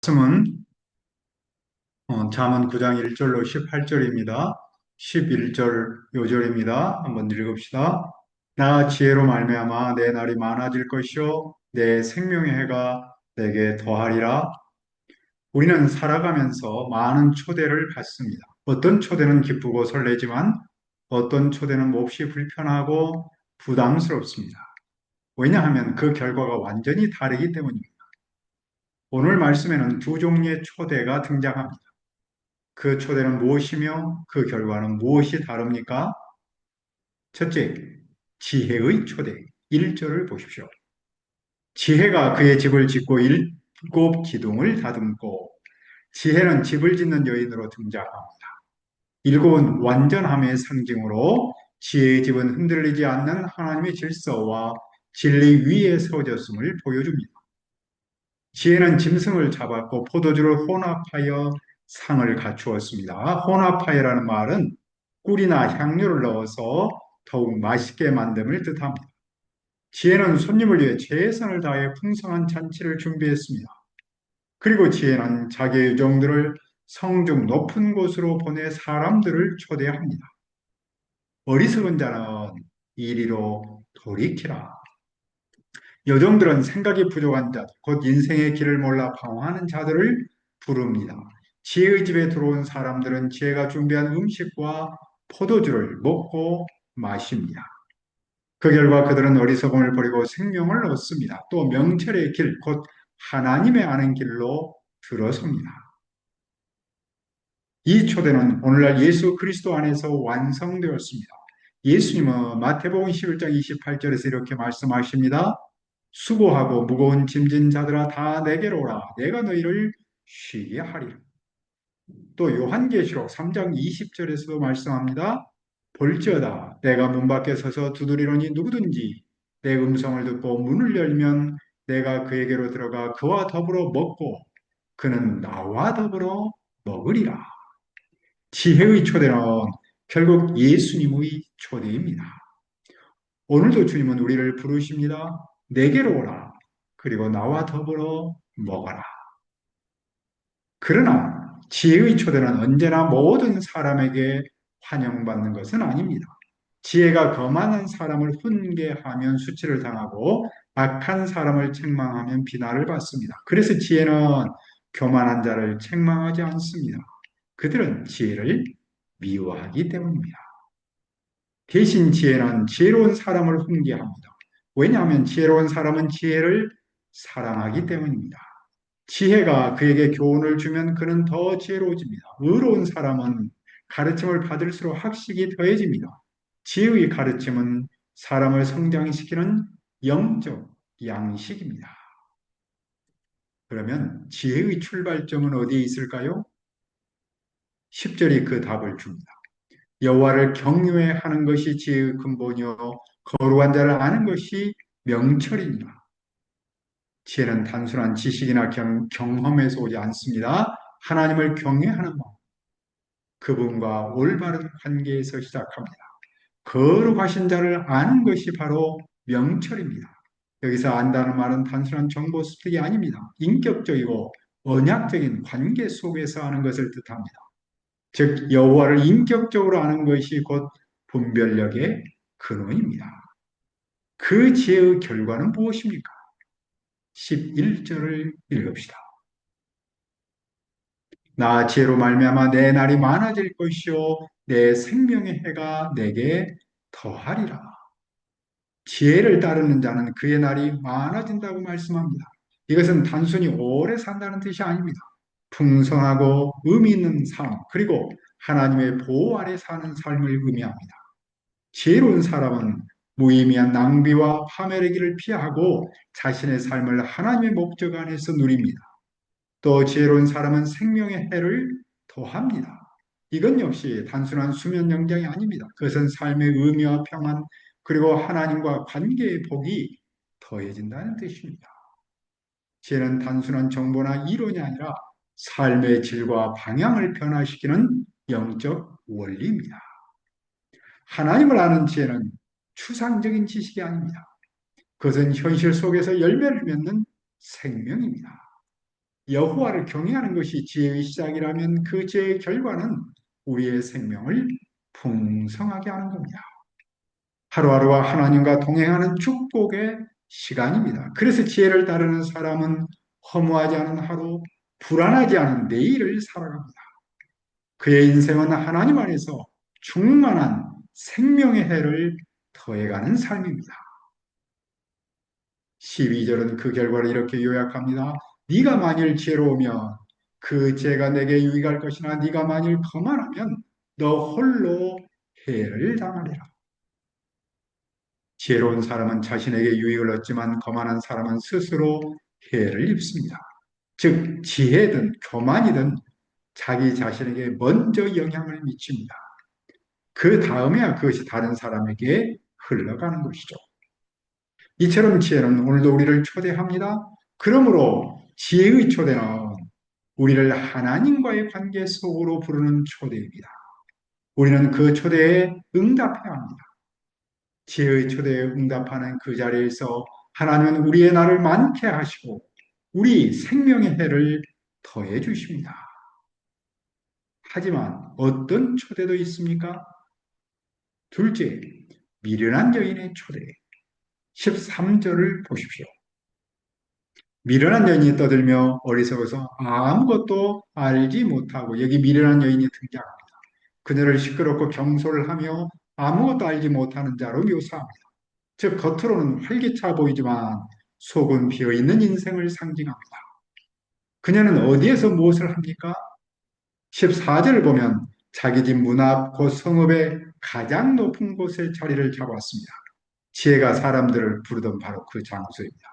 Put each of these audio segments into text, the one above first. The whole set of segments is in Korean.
말씀은 잠언 9장 1절로 18절입니다. 11절 요절입니다. 한번 읽읍시다. 나 지혜로 말미암아 내 날이 많아질 것이요 내 생명의 해가 내게 더하리라. 우리는 살아가면서 많은 초대를 받습니다. 어떤 초대는 기쁘고 설레지만 어떤 초대는 몹시 불편하고 부담스럽습니다. 왜냐하면 그 결과가 완전히 다르기 때문입니다. 오늘 말씀에는 두 종류의 초대가 등장합니다. 그 초대는 무엇이며 그 결과는 무엇이 다릅니까? 첫째, 지혜의 초대. 1절을 보십시오. 지혜가 그의 집을 짓고 일곱 기둥을 다듬고, 지혜는 집을 짓는 여인으로 등장합니다. 일곱은 완전함의 상징으로 지혜의 집은 흔들리지 않는 하나님의 질서와 진리 위에 세워졌음을 보여줍니다. 지혜는 짐승을 잡았고 포도주를 혼합하여 상을 갖추었습니다. 혼합하여라는 말은 꿀이나 향료를 넣어서 더욱 맛있게 만듦을 뜻합니다. 지혜는 손님을 위해 최선을 다해 풍성한 잔치를 준비했습니다. 그리고 지혜는 자기의 유정들을 성중 높은 곳으로 보내 사람들을 초대합니다. 어리석은 자는 이리로 돌이키라. 여종들은 생각이 부족한 자, 곧 인생의 길을 몰라 방황하는 자들을 부릅니다. 지혜의 집에 들어온 사람들은 지혜가 준비한 음식과 포도주를 먹고 마십니다. 그 결과 그들은 어리석음을 버리고 생명을 얻습니다. 또 명철의 길, 곧 하나님의 아는 길로 들어섭니다. 이 초대는 오늘날 예수 그리스도 안에서 완성되었습니다. 예수님은 마태복음 11장 28절에서 이렇게 말씀하십니다. 수고하고 무거운 짐진 자들아 다 내게로 오라. 내가 너희를 쉬게 하리라. 또 요한계시록 3장 20절에서도 말씀합니다. 볼지어다 내가 문 밖에 서서 두드리노니 누구든지 내 음성을 듣고 문을 열면 내가 그에게로 들어가 그와 더불어 먹고 그는 나와 더불어 먹으리라. 지혜의 초대는 결국 예수님의 초대입니다. 오늘도 주님은 우리를 부르십니다. 내게로 오라. 그리고 나와 더불어 먹어라. 그러나 지혜의 초대는 언제나 모든 사람에게 환영받는 것은 아닙니다. 지혜가 거만한 사람을 훈계하면 수치를 당하고 악한 사람을 책망하면 비난을 받습니다. 그래서 지혜는 교만한 자를 책망하지 않습니다. 그들은 지혜를 미워하기 때문입니다. 대신 지혜는 지혜로운 사람을 훈계합니다. 왜냐하면 지혜로운 사람은 지혜를 사랑하기 때문입니다. 지혜가 그에게 교훈을 주면 그는 더 지혜로워집니다. 의로운 사람은 가르침을 받을수록 학식이 더해집니다. 지혜의 가르침은 사람을 성장시키는 영적 양식입니다. 그러면 지혜의 출발점은 어디에 있을까요? 10절이 그 답을 줍니다. 여호와를 경외하는 것이 지혜의 근본이요 거룩한 자를 아는 것이 명철이니라. 지혜는 단순한 지식이나 경험에서 오지 않습니다. 하나님을 경외하는 마음, 그분과 올바른 관계에서 시작합니다. 거룩하신 자를 아는 것이 바로 명철입니다. 여기서 안다는 말은 단순한 정보 습득이 아닙니다. 인격적이고 언약적인 관계 속에서 아는 것을 뜻합니다. 즉 여호와를 인격적으로 아는 것이 곧 분별력의 근원입니다. 그 지혜의 결과는 무엇입니까? 11절을 읽읍시다. 나 지혜로 말미암아 내 날이 많아질 것이요 내 생명의 해가 내게 더하리라. 지혜를 따르는 자는 그의 날이 많아진다고 말씀합니다. 이것은 단순히 오래 산다는 뜻이 아닙니다. 풍성하고 의미 있는 삶, 그리고 하나님의 보호 아래 사는 삶을 의미합니다. 지혜로운 사람은 무의미한 낭비와 파멸의 길을 피하고 자신의 삶을 하나님의 목적 안에서 누립니다. 또 지혜로운 사람은 생명의 해를 더합니다. 이건 역시 단순한 수면 영장이 아닙니다. 그것은 삶의 의미와 평안 그리고 하나님과 관계의 복이 더해진다는 뜻입니다. 지혜는 단순한 정보나 이론이 아니라 삶의 질과 방향을 변화시키는 영적 원리입니다. 하나님을 아는 지혜는 추상적인 지식이 아닙니다. 그것은 현실 속에서 열매를 맺는 생명입니다. 여호와를 경외하는 것이 지혜의 시작이라면 그 지혜의 결과는 우리의 생명을 풍성하게 하는 겁니다. 하루하루와 하나님과 동행하는 축복의 시간입니다. 그래서 지혜를 따르는 사람은 허무하지 않은 하루, 불안하지 않은 내일을 살아갑니다. 그의 인생은 하나님 안에서 충만한 생명의 해를 더해가는 삶입니다. 12절은 그 결과를 이렇게 요약합니다. 네가 만일 지혜로우면 그 죄가 내게 유익할 것이나 네가 만일 거만하면 너 홀로 해를 당하리라. 지혜로운 사람은 자신에게 유익을 얻지만 거만한 사람은 스스로 해를 입습니다. 즉 지혜든 교만이든 자기 자신에게 먼저 영향을 미칩니다. 그 다음에야 그것이 다른 사람에게 흘러가는 것이죠. 이처럼 지혜는 오늘도 우리를 초대합니다. 그러므로 지혜의 초대는 우리를 하나님과의 관계 속으로 부르는 초대입니다. 우리는 그 초대에 응답해야 합니다. 지혜의 초대에 응답하는 그 자리에서 하나님은 우리의 날을 많게 하시고 우리 생명의 해를 더해 주십니다. 하지만 어떤 초대도 있습니까? 둘째, 미련한 여인의 초대. 13절을 보십시오. 미련한 여인이 떠들며 어리석어서 아무것도 알지 못하고 여기 미련한 여인이 등장합니다. 그녀를 시끄럽고 경솔을 하며 아무것도 알지 못하는 자로 묘사합니다. 즉 겉으로는 활기차 보이지만 속은 비어있는 인생을 상징합니다. 그녀는 어디에서 무엇을 합니까? 14절을 보면 자기 집 문 앞 곧 성읍의 가장 높은 곳에 자리를 잡았습니다. 지혜가 사람들을 부르던 바로 그 장소입니다.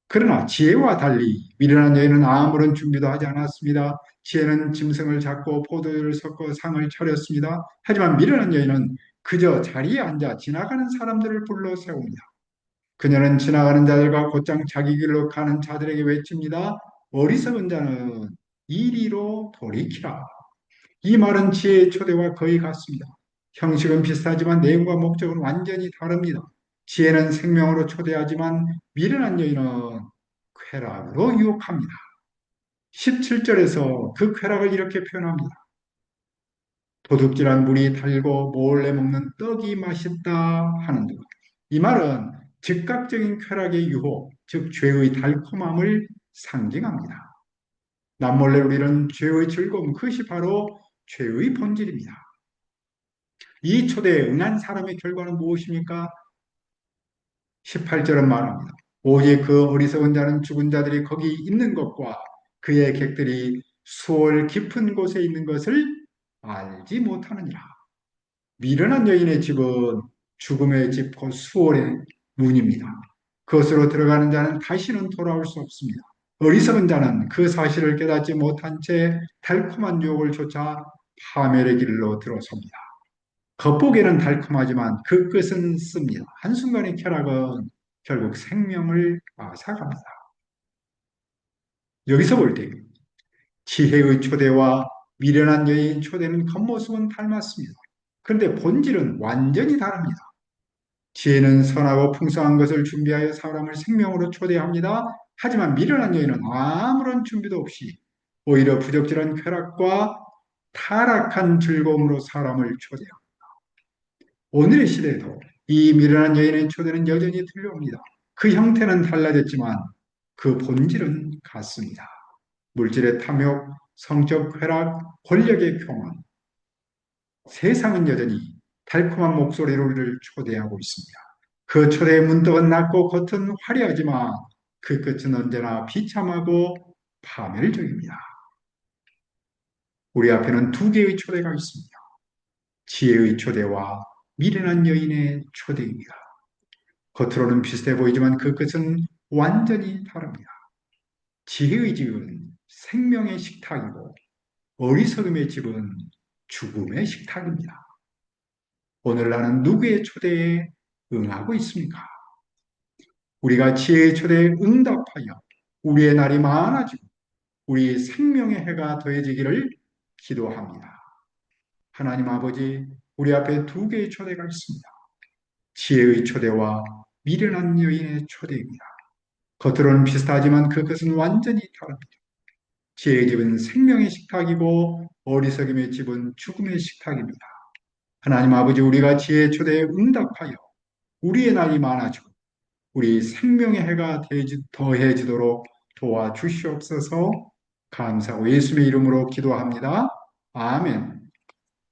그러나 지혜와 달리 미련한 여인은 아무런 준비도 하지 않았습니다. 지혜는 짐승을 잡고 포도주를 섞어 상을 차렸습니다. 하지만 미련한 여인은 그저 자리에 앉아 지나가는 사람들을 불러 세웁니다. 그녀는 지나가는 자들과 곧장 자기 길로 가는 자들에게 외칩니다. 어리석은 자는 이리로 돌이키라. 이 말은 지혜의 초대와 거의 같습니다. 형식은 비슷하지만 내용과 목적은 완전히 다릅니다. 지혜는 생명으로 초대하지만 미련한 여인은 쾌락으로 유혹합니다. 17절에서 그 쾌락을 이렇게 표현합니다. 도둑질한 물이 달고 몰래 먹는 떡이 맛있다 하는 것. 이 말은 즉각적인 쾌락의 유혹, 즉 죄의 달콤함을 상징합니다. 남몰래 누리는 죄의 즐거움, 그것이 바로 죄의 본질입니다. 이 초대에 응한 사람의 결과는 무엇입니까? 18절은 말합니다. 오직 그 어리석은 자는 죽은 자들이 거기 있는 것과 그의 객들이 수월 깊은 곳에 있는 것을 알지 못하느니라. 미련한 여인의 집은 죽음의 집 곧 수월의 문입니다. 그것으로 들어가는 자는 다시는 돌아올 수 없습니다. 어리석은 자는 그 사실을 깨닫지 못한 채 달콤한 유혹을 쫓아 파멸의 길로 들어섭니다. 겉보기에는 달콤하지만 그 끝은 씁니다. 한순간의 쾌락은 결국 생명을 앗아갑니다. 여기서 볼 때 지혜의 초대와 미련한 여인 초대는 겉모습은 닮았습니다. 그런데 본질은 완전히 다릅니다. 지혜는 선하고 풍성한 것을 준비하여 사람을 생명으로 초대합니다. 하지만 미련한 여인은 아무런 준비도 없이 오히려 부적절한 쾌락과 타락한 즐거움으로 사람을 초대합니다. 오늘의 시대에도 이 미련한 여인의 초대는 여전히 들려옵니다. 그 형태는 달라졌지만 그 본질은 같습니다. 물질의 탐욕, 성적 쾌락, 권력의 교만. 세상은 여전히 달콤한 목소리로 우리를 초대하고 있습니다. 그 초대의 문턱은 낮고 겉은 화려하지만 그 끝은 언제나 비참하고 파멸적입니다. 우리 앞에는 두 개의 초대가 있습니다. 지혜의 초대와 미련한 여인의 초대입니다. 겉으로는 비슷해 보이지만 그 끝은 완전히 다릅니다. 지혜의 집은 생명의 식탁이고 어리석음의 집은 죽음의 식탁입니다. 오늘 나는 누구의 초대에 응하고 있습니까? 우리가 지혜의 초대에 응답하여 우리의 날이 많아지고 우리 생명의 해가 더해지기를 기도합니다. 하나님 아버지, 우리 앞에 두 개의 초대가 있습니다. 지혜의 초대와 미련한 여인의 초대입니다. 겉으로는 비슷하지만 그것은 완전히 다릅니다. 지혜의 집은 생명의 식탁이고 어리석임의 집은 죽음의 식탁입니다. 하나님 아버지, 우리가 지혜의 초대에 응답하여 우리의 날이 많아지고 우리 생명의 해가 더해지도록 도와주시옵소서. 감사하고 예수님의 이름으로 기도합니다. 아멘.